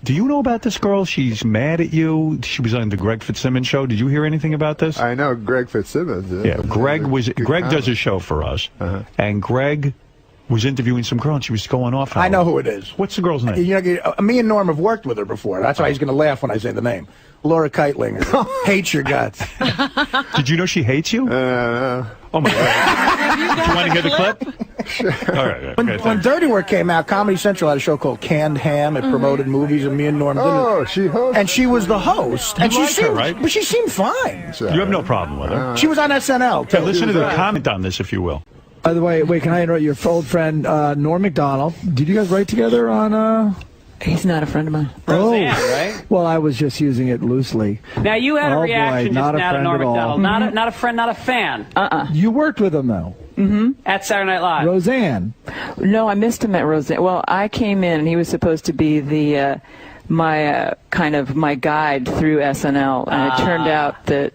Do you know about this girl? She's mad at you. She was on the Greg Fitzsimmons show. Did you hear anything about this? I know Greg Fitzsimmons. Yeah, Greg does a show for us, and Greg was interviewing some girl, and she was going off. I know who it is. What's the girl's name? You know, me and Norm have worked with her before. That's why he's going to laugh when I say the name. Laura Keitlinger. Hates your guts. Did you know she hates you? Oh, my God. Do you want to hear the clip? Sure. All right. Okay, when Dirty Work came out, Comedy Central had a show called Canned Ham. It promoted movies, and me and Norm did it. Oh, she hosted. And she was the host. And like her, right? But she seemed fine. You have no problem with her. She was on SNL, too. Okay, listen to the comment on this, if you will. By the way, wait, can I interrupt your old friend, Norm Macdonald? Did you guys write together on, He's not a friend of mine. Roseanne, right? Well, I was just using it loosely. Now, you had a reaction just now to Norm Macdonald. Mm-hmm. Not a friend, not a fan. You worked with him, though. Mm-hmm. At Saturday Night Live. Roseanne. No, I missed him at Roseanne. Well, I came in, and he was supposed to be the my guide through SNL, and it turned out that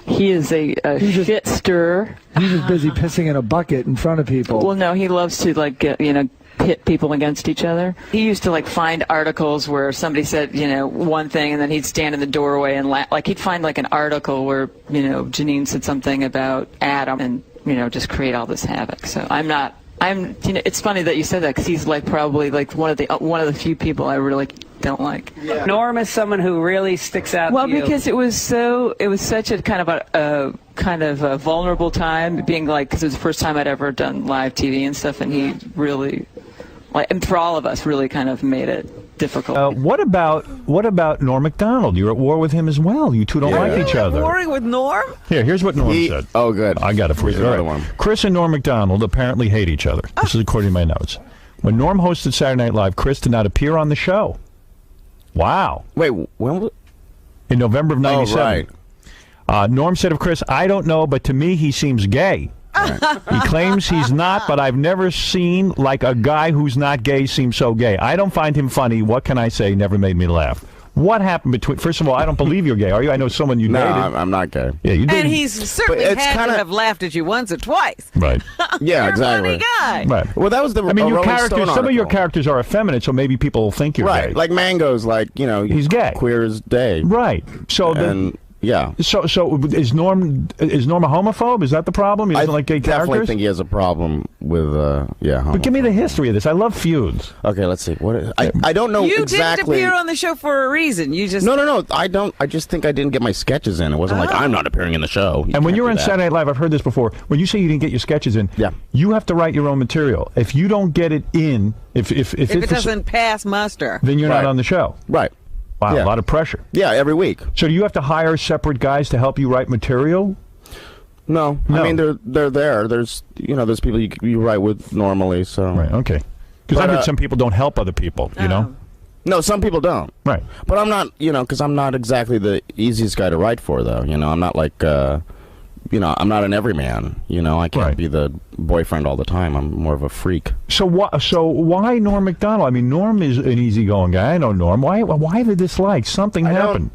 he is a shit stirrer. He was busy pissing in a bucket in front of people. Well, no, he loves to pit people against each other. He used to find articles where somebody said one thing, and then he'd stand in the doorway and laugh. He'd find an article where Janine said something about Adam, and just create all this havoc. So it's funny that you said that, because he's probably one of the few people I really don't like. Yeah. Norm is someone who really sticks out. Well, to you. because it was such a kind of a vulnerable time, being because it was the first time I'd ever done live TV and stuff, and he really, and for all of us, really kind of made it difficult. What about Norm Macdonald? You're at war with him as well. You two don't like each other. Warring with Norm? Here's what Norm said. Oh, good. I got it for you. All right. Chris and Norm Macdonald apparently hate each other. This is according to my notes. When Norm hosted Saturday Night Live, Chris did not appear on the show. Wow. Wait, when was... In November of 97. Oh, right. Norm said of Chris, "I don't know, but to me he seems gay." Right. He claims he's not, but I've never seen a guy who's not gay seem so gay. I don't find him funny. What can I say? Never made me laugh. What happened between... First of all, I don't believe you're gay, are you? I know someone you dated. No, I'm not gay. Yeah, you did. And he's certainly had to have laughed at you once or twice. Right. Yeah, exactly. You're a funny guy. Right. Well, that was the your Rolling characters, Stone some of your article. characters are effeminate, so maybe people will think you're gay. Right, like Mango's he's gay. Queer as day. Right. So yeah. So is Norm a homophobe? Is that the problem? He doesn't like gay characters? I definitely think he has a problem with But give me the history of this. I love feuds. Okay, let's see. I don't know you exactly. You didn't appear on the show for a reason. You just No. I don't. I just think I didn't get my sketches in. It wasn't like I'm not appering in the show. And when you're on Saturday Night Live, I've heard this before. When you say you didn't get your sketches in, you have to write your own material. If you don't get it in, if it doesn't pass muster, then you're not on the show. Right. Wow, a lot of pressure. Yeah, every week. So do you have to hire separate guys to help you write material? No. I mean, they're there. There's people you write with normally. So right, okay. Because I heard some people don't help other people. You know. No, some people don't. Right. But I'm not. Because I'm not exactly the easiest guy to write for, though. I'm not like. I'm not an everyman. I can't be the boyfriend all the time. I'm more of a freak. So why Norm Macdonald? I mean, Norm is an easygoing guy. I know Norm. Why the dislike? Something happened.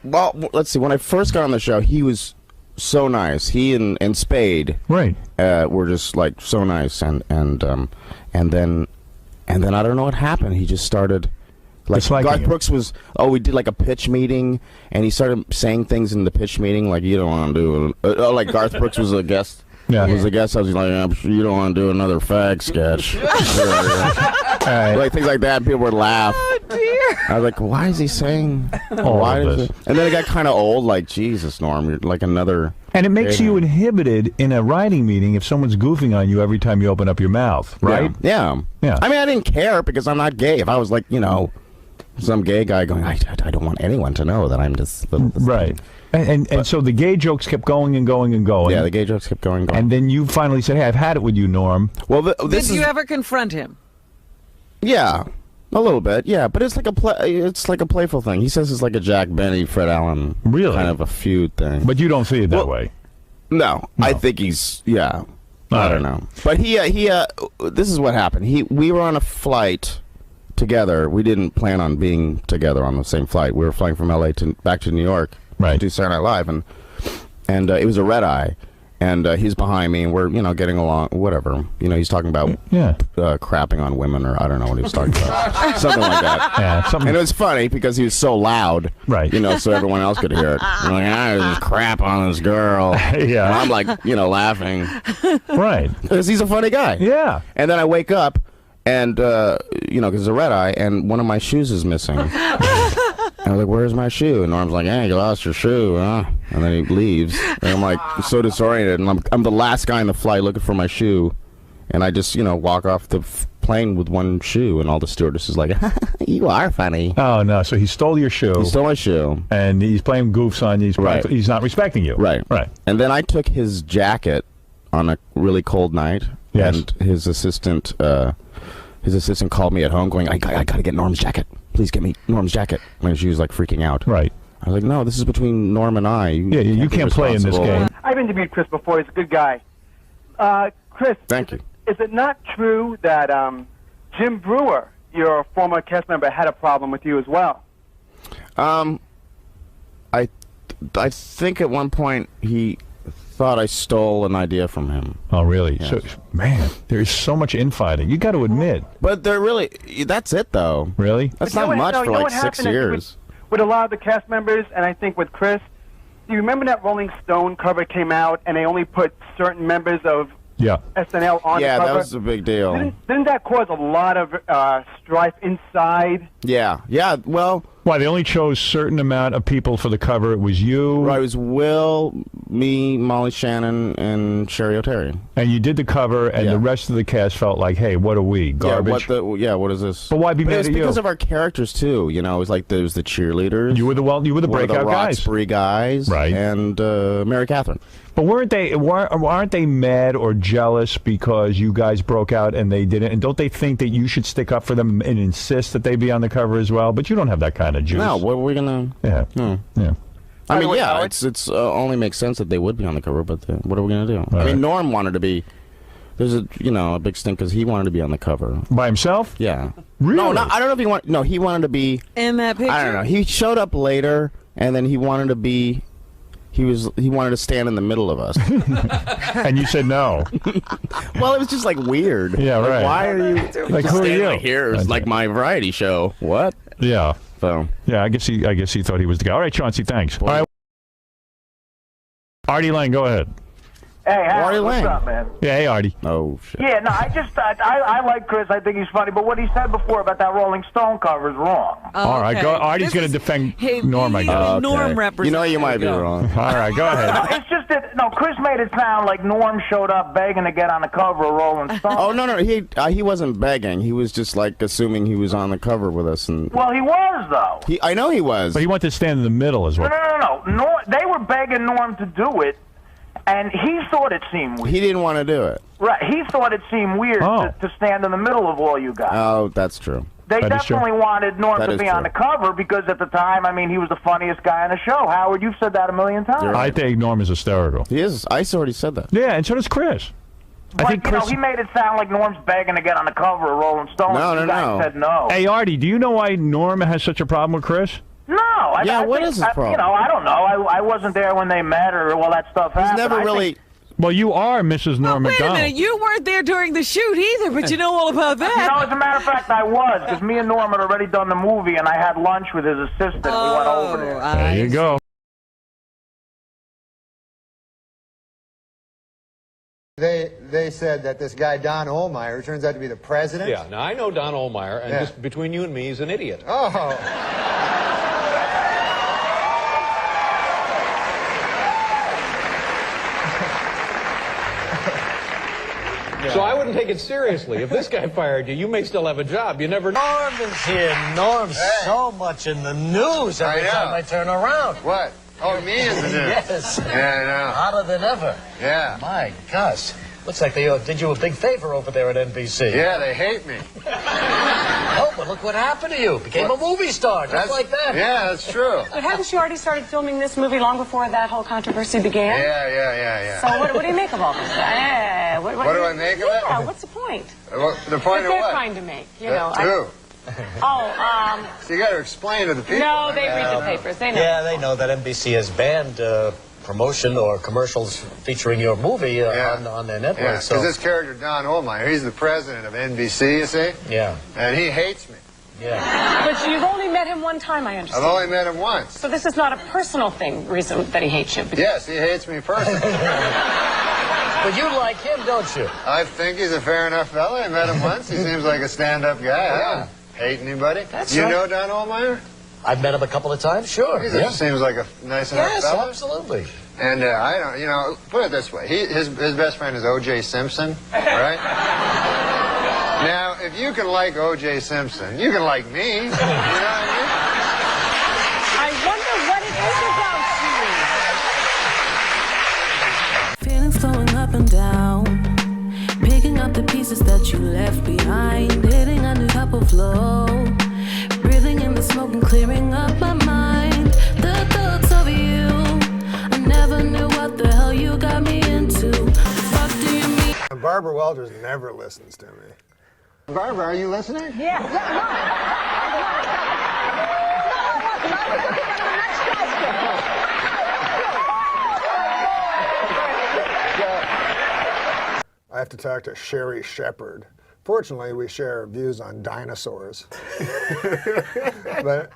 Well, let's see. When I first got on the show, he was so nice. He and Spade, right, were just so nice. And then I don't know what happened. He just started. Garth Brooks was, we did a pitch meeting, and he started saying things in the pitch meeting you don't want to do, Garth Brooks was a guest. Yeah. Was a guest. I was like, I'm sure you don't want to do another fag sketch. Things like that. People would laugh. Oh, dear. I was like, why is he saying why is it? And then it got kind of old, Jesus, Norm, you're another... And it makes you inhibited in a writing meeting if someone's goofing on you every time you open up your mouth, right? Yeah. I mean, I didn't care because I'm not gay. If I was some gay guy going, I don't want anyone to know that I'm just... Right. And so the gay jokes kept going and going and going. Yeah, the gay jokes kept going and going. And then you finally said, hey, I've had it with you, Norm. Well, Did you ever confront him? Yeah, a little bit, yeah. But it's it's like a playful thing. He says it's like a Jack Benny, Fred Allen kind of a feud thing. But you don't see it that way? No, I think he's, I don't know. But he this is what happened. We were on a flight together. We didn't plan on being together on the same flight. We were flying from L.A. back to New York to do Saturday Night Live, and it was a red eye, And he's behind me, and we're, getting along, whatever. He's talking about crapping on women, or I don't know what he was talking about. Something like that. Yeah, something. And it was funny because he was so loud, right? So everyone else could hear it. I'm like, I just crap on this girl. Yeah. And I'm like, laughing. Right. Because he's a funny guy. Yeah. And then I wake up, and, because it's a red eye, and one of my shoes is missing. And I was like, where's my shoe? And Norm's like, hey, you lost your shoe, huh? And then he leaves. And I'm like, so disoriented. And I'm the last guy in the flight looking for my shoe. And I just, walk off the plane with one shoe. And all the stewardess is like, you are funny. Oh, no. So he stole your shoe. He stole my shoe. And he's playing goofs on you. He's not respecting you. Right. Right. And then I took his jacket on a really cold night. Yes. And his assistant called me at home going, I got to get Norm's jacket. Please get me Norm's jacket. And she was like freaking out. Right. I was like, no, this is between Norm and I. You can't play in this game. I've interviewed Chris before. He's a good guy. Chris. Thank you. Is it not true that Jim Brewer, your former cast member, had a problem with you as well? I think at one point he thought I stole an idea from him. Oh, really? Yes. So, man, there's so much infighting. You got to admit. But that's it, though. Really? That's not much for like 6 years. With a lot of the cast members, and I think with Chris, do you remember that Rolling Stone cover came out, and they only put certain members of SNL on the cover? Yeah, that was a big deal. Didn't that cause a lot of strife inside? Yeah, well... Why, they only chose certain amount of people for the cover. It was you. Right, it was Will, me, Molly Shannon, and Sherry O'Terry. And you did the cover, and the rest of the cast felt like, hey, what are we, garbage? What is this? But why be mad at you? It was because of our characters, too. It was like there was the cheerleaders. You were the breakout guys. Roxbury guys. Right. And Mary Catherine. But aren't they mad or jealous because you guys broke out and they didn't? And don't they think that you should stick up for them and insist that they be on the cover as well? But you don't have that kind of juice. No, what are we gonna? Yeah. No. Yeah. I mean, it's only makes sense that they would be on the cover, but what are we gonna do? I mean, Norm wanted to be. There's a big stink because he wanted to be on the cover by himself. Yeah. Really? No, I don't know if he wanted. No, he wanted to be in that picture. I don't know. He showed up later, and then he wanted to be. He wanted to stand in the middle of us. And you said no. Well, it was just like weird. Yeah, like, right. Why are you like who are you? Right here? It's like my variety show. What? Yeah. So. Yeah, I guess he thought he was the guy. All right, Chauncey, thanks. All right. Artie Lang, go ahead. Hey, Artie what's Lang. up, man? Yeah, hey, Artie. Oh, shit. Yeah, no, I like Chris. I think he's funny. But what he said before about that Rolling Stone cover is wrong. All right, go. Artie's going to defend Norm, I guess. Norm represents. You might be wrong. All right, go ahead. No, it's just that Chris made it sound like Norm showed up begging to get on the cover of Rolling Stone. Oh no, he wasn't begging. He was just like assuming he was on the cover with us, and well, he was though. I know he was. But he wanted to stand in the middle as well. No. They were begging Norm to do it, and he thought it seemed weird. He didn't want to do it. Right. He thought it seemed weird to stand in the middle of all you guys. Oh, that's true. They definitely wanted Norm to be on the cover because at the time, I mean, he was the funniest guy on the show. Howard, you've said that a million times. Right. I think Norm is hysterical. He is. I already said that. Yeah, and so does Chris. But, I think Chris... he made it sound like Norm's begging to get on the cover of Rolling Stone. No. You guys said no. Hey, Artie, do you know why Norm has such a problem with Chris? No. What is his problem? I don't know. I wasn't there when they met or all that stuff happened. He's never really... Well, you are Mrs. Norm Wait Macdonald. a minute, you weren't there during the shoot either, but you know all about that. As a matter of fact, I was, because me and Norm had already done the movie, and I had lunch with his assistant. We went over there. There you go. They said that this guy, Don Ohlmeyer, turns out to be the president. Yeah, now I know Don Ohlmeyer, and just between you and me, he's an idiot. Oh. So I wouldn't take it seriously. If this guy fired you, you may still have a job. You never know. Norm is here. Norm's so much in the news every time I turn around. What? Oh, me in the news? Yes. Yeah, I know. Hotter than ever. Yeah. My gosh. Looks like they did you a big favor over there at NBC. Yeah, they hate me. Oh, but look what happened to you. Became a movie star, just like that. Yeah, that's true. But hadn't you already started filming this movie long before that whole controversy began? Yeah. So what do you make of all this? What do I make of it? Yeah, what's the point? The point of they're what? trying to make, you know. Who? So you got to explain to the people. No, they read the papers. They know. Yeah, they know that NBC has banned promotion or commercials featuring your movie on their network. Yeah, because this character, Don Ohlmeyer, he's the president of NBC, you see? Yeah. And he hates me. Yeah. But you've only met him one time, I understand. I've only met him once. So this is not a personal reason that he hates you. Yes, he hates me personally. But you like him, don't you? I think he's a fair enough fella. I met him once. He seems like a stand-up guy. I don't hate anybody. That's you right. know Don Ohlmeyer? I've met him a couple of times, sure. He seems like a nice enough Yes, fella. absolutely. And I don't, you know, put it this way. His best friend is O.J. Simpson, right? Now, if you can like O.J. Simpson, you can like me. You know what I mean? I wonder what it is about you. Feelings flowing up and down, picking up the pieces that you left behind, hitting a new type of flow, breathing in the smoke and clearing up my mind. The thoughts of you, I never knew what the hell you got me into. The fuck do you mean? Barbara Walters never listens to me. Barbara, are you listening? Yeah. I have to talk to Sherry Shepard. Fortunately, we share views on dinosaurs. But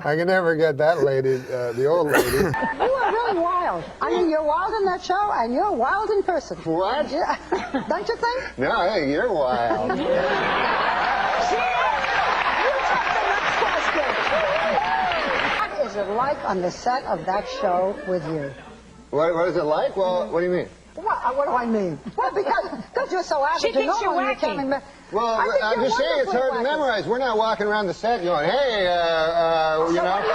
I can never get that lady, the old lady. You are really wild. I mean, you're wild in that show, and you're wild in person. What? Yeah. Don't you think? No, I think you're wild. What is it like on the set of that show with you? What is it like? Well, what do you mean? What do I mean? Well, because you're so average. She thinks you're wacky. Well, I'm just saying it's hard to memorize. We're not walking around the set going, hey, you know.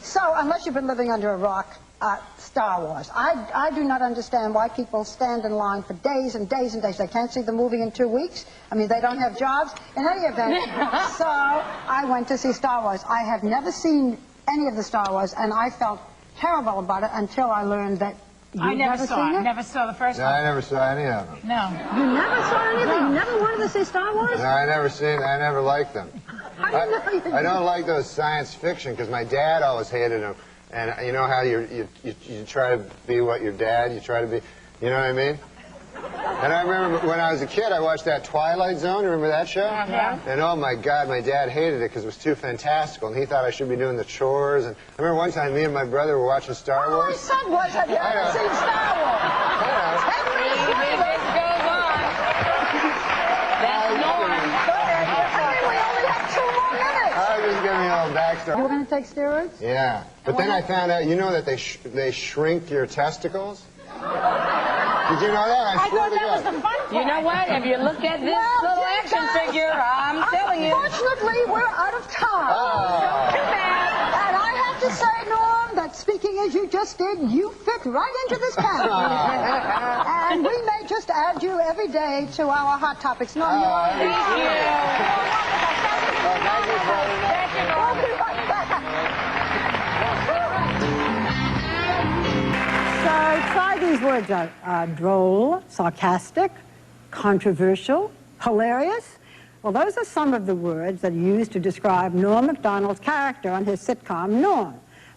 So, unless you've been living under a rock, Star Wars. I do not understand why people stand in line for days and days and days. They can't see the movie in 2 weeks. I mean, they don't have jobs. In any event, so I went to see Star Wars. I have never seen any of the Star Wars, and I felt terrible about it until I learned that I never saw it. Never saw the first No, one. I never saw any of them. No. You never saw anything? You never wanted to see Star Wars? No, I never liked them. I don't like those science fiction because my dad always hated them. And you know how you try to be what your dad, you try to be, you know what I mean? And I remember when I was a kid, I watched that Twilight Zone. Remember that show? Yeah. And oh my God, my dad hated it because it was too fantastical, and he thought I should be doing the chores. And I remember one time, me and my brother were watching Star Wars. My son was. Have you ever seen Star Wars? I was just giving you a little backstory. You were going to take steroids? Yeah. But then I found out, you know that they shrink your testicles? Did you know that? I swear to God. Was the fun part. You know what? If you look at this little action figure, I'm telling you. Unfortunately, we're out of time. Too bad. And I have to say, Norm, that speaking as you just did, you fit right into this panel. And we may just add you every day to our Hot Topics. Norm, you are Thank you. Thank you, brother. We'll be right back. So try these words out. Droll, sarcastic, controversial, hilarious. Well, those are some of the words that are used to describe Norm Macdonald's character on his sitcom, Norm.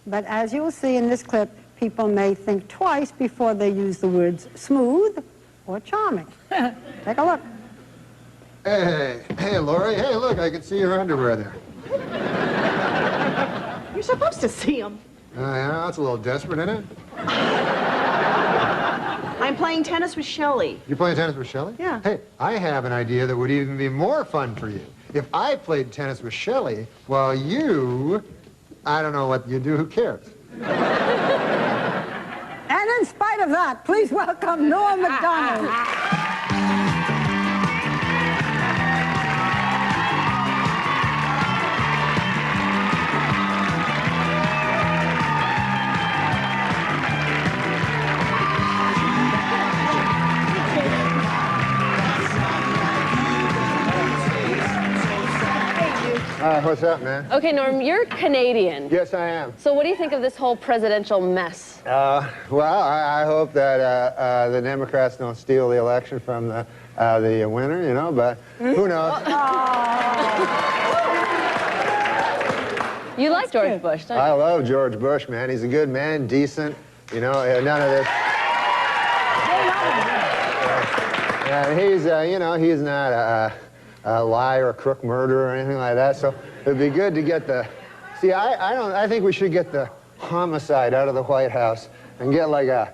But as you will see in this clip, people may think twice before they use the words smooth or charming. Take a look. Hey, Lori. Hey, look, I can see your underwear there. You're supposed to see him. Yeah, that's a little desperate, isn't it? I'm playing tennis with Shelley. You playing tennis with Shelley? Yeah. Hey, I have an idea that would even be more fun for you. If I played tennis with Shelley, while you, I don't know what you do, who cares? And in spite of that, please welcome Norm Macdonald. what's up, man? Okay, Norm, you're Canadian. Yes, I am. So what do you think of this whole presidential mess? Well, I hope that the Democrats don't steal the election from the winner, you know, but who knows? You like George Bush, don't you? I love George Bush, man. He's a good man, decent, you know, none of this. And he's, you know, he's not a liar, a crook, murderer, or anything like that. So it'd be good to get the. See, I think we should get the homicide out of the White House and get like a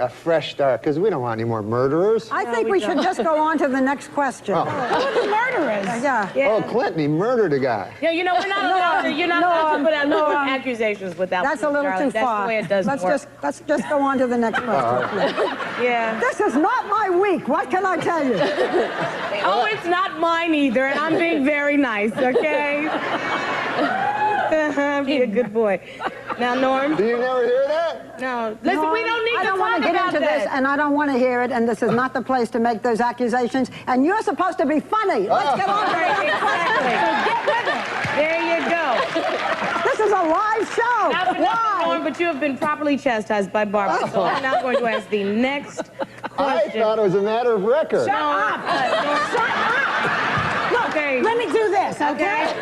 fresh start, because we don't want any more murderers. I think we should just go on to the next question. Oh. Who are the murderers? Yeah. Oh, Clinton, he murdered a guy. Yeah, you know, we're not allowed to, you're not allowed to put out no accusations without That's a little too far. That's the way it does work. Let's just go on to the next question. Yeah. This is not my week. What can I tell you? Oh, it's not mine either, and I'm being very nice, okay? Be a good boy. Now, Norm. Do you never hear that? No. Listen, No, we don't need I to don't want talk to get about into that. this, and I don't want to hear it, and this is not the place to make those accusations, and you're supposed to be funny. Let's get on to the Right, next exactly. question. So get with it. There you go. This is a live show. Now, for nothing, Why? Norm, but you have been properly chastised by Barbara, so I'm now going to ask the next I question. thought it was a matter of record. Shut up! Okay. Let me do this, okay?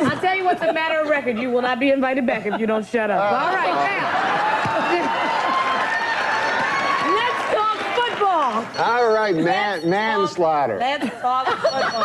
I'll tell you what's a matter of record. You will not be invited back if you don't shut up. All right, now. Let's talk football. All right, manslaughter. Let's talk football.